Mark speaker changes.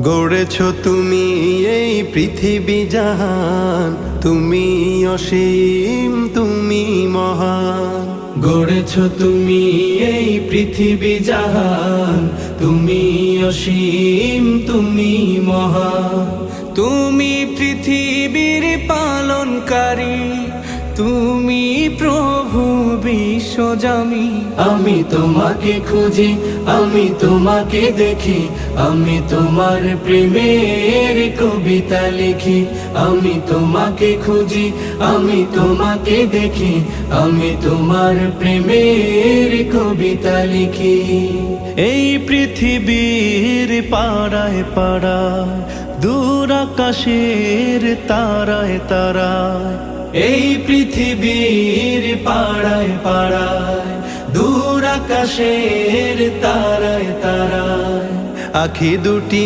Speaker 1: গড়েছ তুমি এই পৃথিবী জাহান, তুমি অসীম তুমি মহান।
Speaker 2: গড়েছ তুমি এই পৃথিবী জাহান, তুমি অসীম তুমি মহান। তুমি পৃথিবীর পালনকারী, তুমি প্রভু বিশ্বজামি। আমি তোমাকে খুঁজি, আমি তোমাকে দেখি, আমি তোমার প্রেমের কবিতা লিখি। আমি তোমাকে খুঁজি, আমি তোমাকে দেখি, আমি তোমার প্রেমের কবিতা লিখি।
Speaker 3: এই পৃথিবীর পাড়ায় পাড়ায়, দূর আকাশের তারায় তারায়,
Speaker 2: এই পৃথিবীর পাড়ায় পাড়ায়, দূর আকাশের তারায় তারায়,
Speaker 1: আখি দুটি